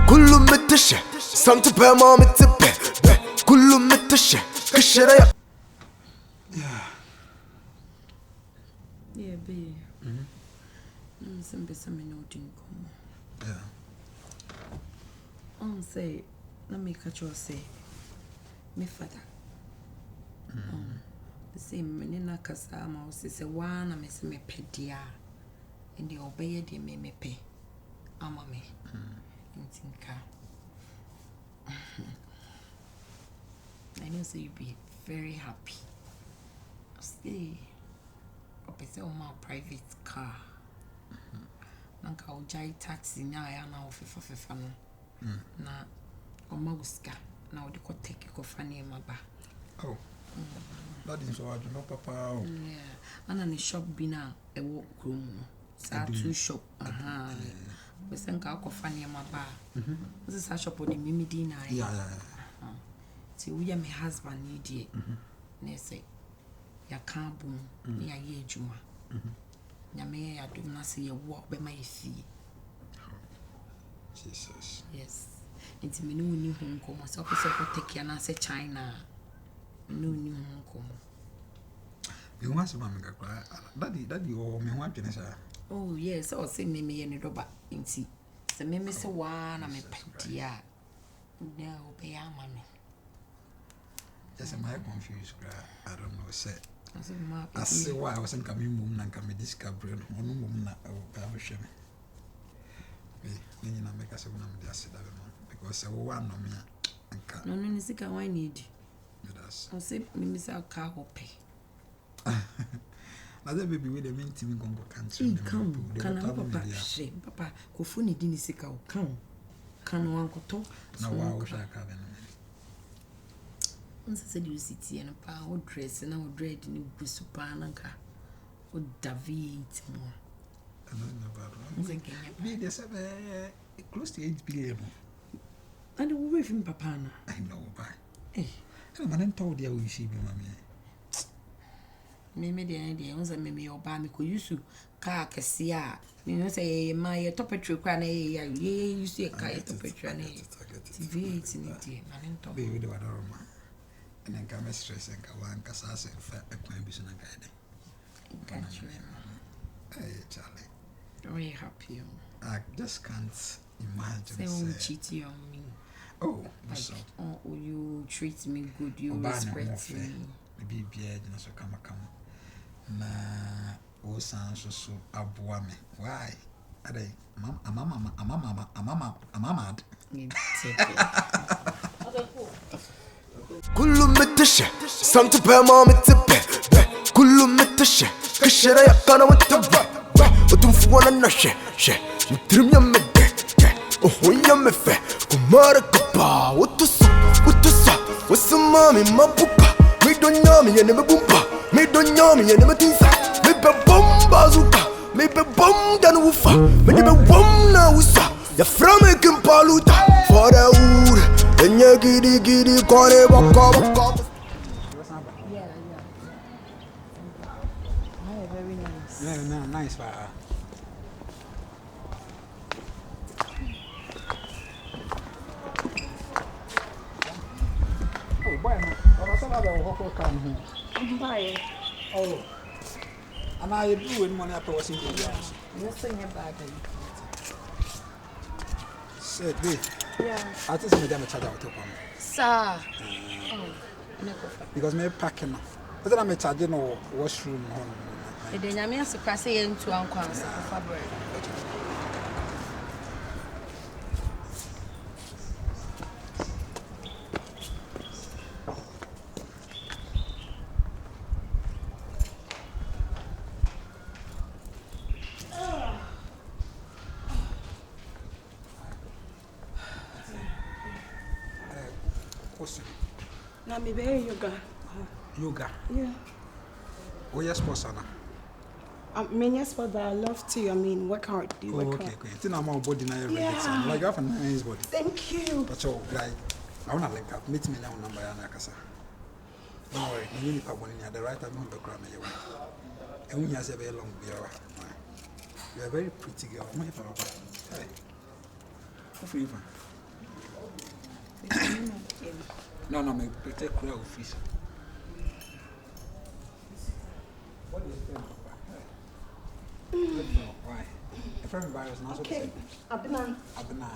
كله متشة سنت بما متبه كله متشة كشرة يا Yeah, be. Some be some no drink. Yeah. Say, let me catch you say, me father. The same menina casama was a one, I miss me pedia, and the obey the me pay. Ama me. Tinka. I know so you be very happy. Stay. Opese o ma private car. Nanka o jai taxi na ya na ofefa no. Na o ma uska na o de ko take ko fani ma ba. Oh. That is what you know, Papa. Yeah. Ana ni shop bi na e wo krom no. Sa two shop. Aha. Pese nka ko fani ma ba. This is a shop o de mimi di na. Yeah. See we my husband need die. Na say ya kan bum na ya ye adwuma. Nyame ya dum na say ye wo be ma fie. Jesus. Yes. Inti me no ni hu nkomo so ko se ko take ya na say China. No ni hu nkomo. You want some manga cry. Daddy o me ho adwene sa. Oh yes, o say me ye ne doba inti. Se me se wa na me pedia. Na o be ya ma me. Yes, am I confused? I don't know. Say. I say why I wasn't coming mum and come discovery on mum na I wish me. Me make us when I'm just because I want no me and can. No, ni sika why need. Yes. I say me miss our car hope. Now the baby with the main team Congo country. Come, can I papa shame papa ko funi di ni sika o kan. Kan wan ko to. Na wa o sha ka be no. Said you sit and a power dress and our dread in Busupa nanka or David more. I don't know about me. They said close to 8 billion. And away from Papana. I know, by. And man told you we see me, mammy. Maybe the idea was that maybe your bammy could use to car cassia. You know, say my toppetry cranny, you see a car toppetry and TV it's in it, man. Baby, the other man. And then come stress and go on Cassas and fat a climb is in a guide. Hey, Charlie. Very happy. I just can't imagine. Say, cheating on me. Oh, so. Oh, you treat me good, you respect me. Maybe beard and so come. Na, oh, sounds so aboa me. Why? Are they? I'm mad. كله متشة سنت بما متبه كله متشة كشرة يا كنا متبه وتنفو أنا نشة نترم يا مدة وهو يا مفه كمارة كبا وتصا وسمامي ما بوبا ميدون يامي يا نمي بومبا ميدون يامي يا نمي تنسا ميبه بوم بازوكا ميبه بوم دانوفا ميبه بوم ناوسا يا فرامي كمبالوتا فاراور Enya gidi kore baka. Yeah. Very nice. Yeah, nice. Oh, boy, I saw that whole come here. Bye. Oh, and I do when money after washing the house. You're saying about it. Said, yeah. I just made them a charge out of me. Sir. Because me packing. But then I'm charging no washroom. The Yamian surprising into Uncle Fabric. Now me be yoga. Yoga. Yeah. Oh yes, Posana. Yes, but I love to. I mean, work hard. Do work hard. Okay. Think I'm on body now. Yeah. Like you have a nice body. Thank you. But so like, I wanna link up. Meet me now number Anakasa. Don't worry. You need to put in the right time. Don't be crying. And when you have a very long beard, you are a very pretty girl. Hey. What for you? No, me protect crowd fish. What is that? Why? A friend virus now. Okay. Abena.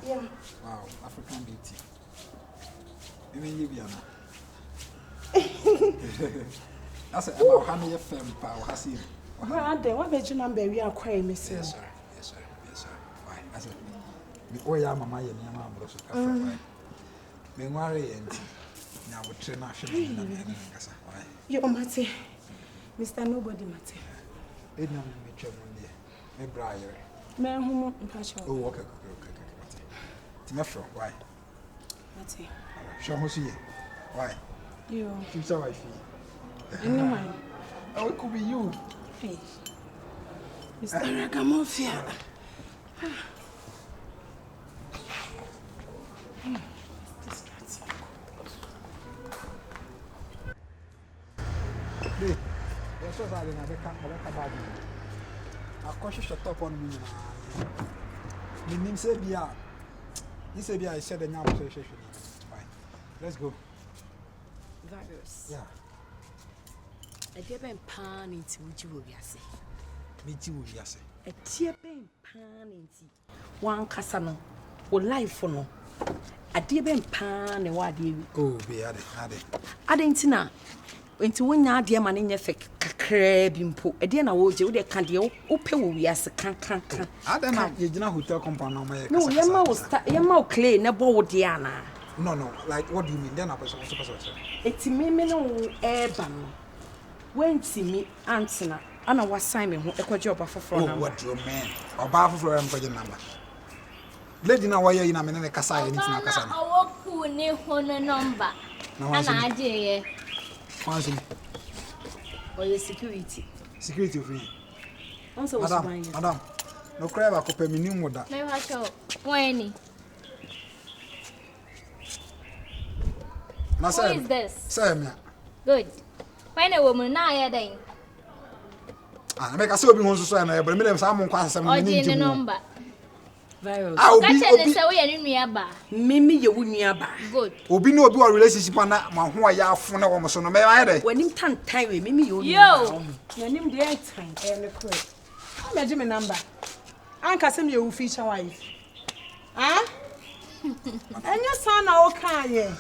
Yeah. Wow, African beauty. You mean you be Anna? That's about how many firm power has he? What made you number we are crying, Miss? Yes, sir. Why? That's it. Oh, yeah, Mamma, and your mom was a friend. Meanwhile, now we train our ship. Your Mate, Mr. Nobody Mate. It never met your money. A briar. Man, whom impartial. Oh, okay. Timothy, why? Mate. Show me see. Why? You. Future wife. Anyone. Oh, it could be you. Hey. Mr. Ragamofia. Yes, I didn't have a bad. I cautious your top on me. The name said, yeah. This said, I said, now, fine. Let's go. Virus. Yeah. I didn't pan into which you will be. Me too, yes. A tear pain pan into one casano or life for no. I didn't pan a word you. Oh, be added. I didn't know. Into when you dear man in your fake crab impo, a dear, I would do the candy, open we as a can. I don't know, you know, hotel compound on my. No, your mouth clay, never Diana. No, like what do you mean? Then I was supposed to. It's me, no airban. When see me, answer, and I was Simon who equal job of a phone. Oh, what your man? Or bar for for your number. Lady, now why you in a minute, Casai, and it's not Casana. I walk who near one number. And I did. Or your security. Security free. Also, Madam, no crab, I could pay me new with that. No, I show. When? Who is this? Sam, Good. When a woman now, I think. I make a so be so and I but me some class some the number. Virus. I will be so we are in Miaba. Mimi, you wouldn't yaba. Good. Obi no do a relationship on that man who I have phone almost on me. When him tan time with Mimi, you. Yo. Your name the time and the correct. I'm a Jimmy number. Uncle send you feature wife. Huh? And your son, okay.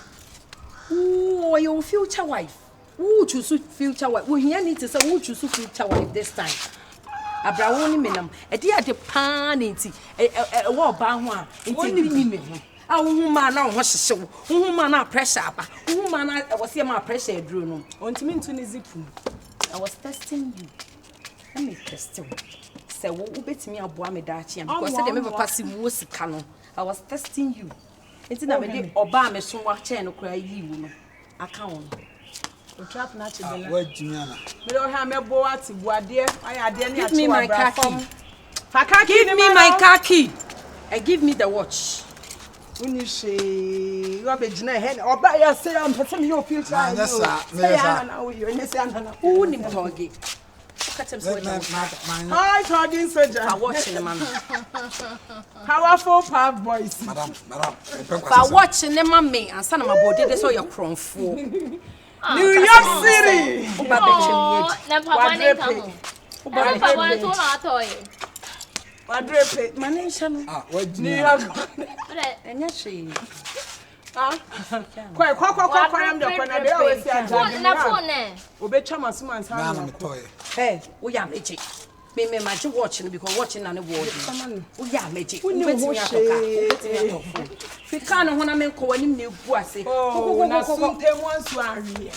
Ooh, your future wife. Who choose future wife? We here need to say who choose future wife this time. Abraham minam. A dear the pan into a war banwa. It's me. A woman now was so. Woman now pressure. Woman I was here my pressure drew. On to me to zip. I was testing you. Let me test you. Say what bet me a boy me dachi because I never pass him was canon. I was testing you. It's not a Obama so much and cry you. I can't. Trap naturally. Wait, Juliana. We don't have a boy to Guadia. I had give me my car key. Give me my car key. And give me the watch. When you say you have a head or by your say, I'm putting your future. Yes, sir. Who named Torgy? Hi, Torgy Soldier. I watching the man. Powerful power boys. Madam. I watching the mammy and son of my body. That's all you're crying for. New York City. Oh, never come. My nation. What New York. And yes, she. Quite, I'm the corner. They always say, I'm hey, we are magic. Me, magic watching because watching on the ward. We are magic. We can't want to make one new bossy. Oh, now soon tell ones who are here.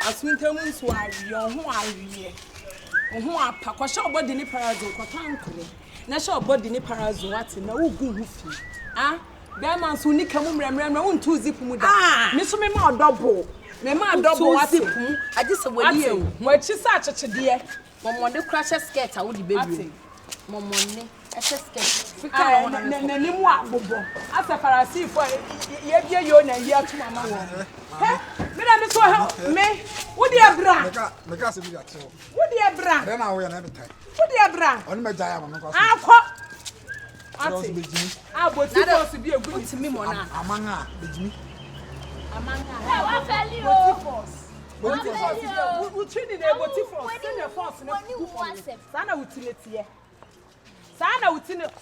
As winter moons who are young, who are here. Who are Pakasha body in Parazo, Quatanko. National body in Parazo, what's in no good. Ah, that man's who nick a woman, two zip muda. Ah, Miss Mema double. Mema double, I just away you. What she such a dear. Mom, the crash a skirt, I would be baby. Mom, money, a skirt. As a Pharisee for you and year to Mamma. Madame, so help me. What dear bra? Because of that. What dear bra? Then I will never time. What dear bra? On my diamond. I will to be a good to me, Mona. Among her, with me. Amanda. What value? What force? We train in a body force. Send your force. Sana utility. Sana utility.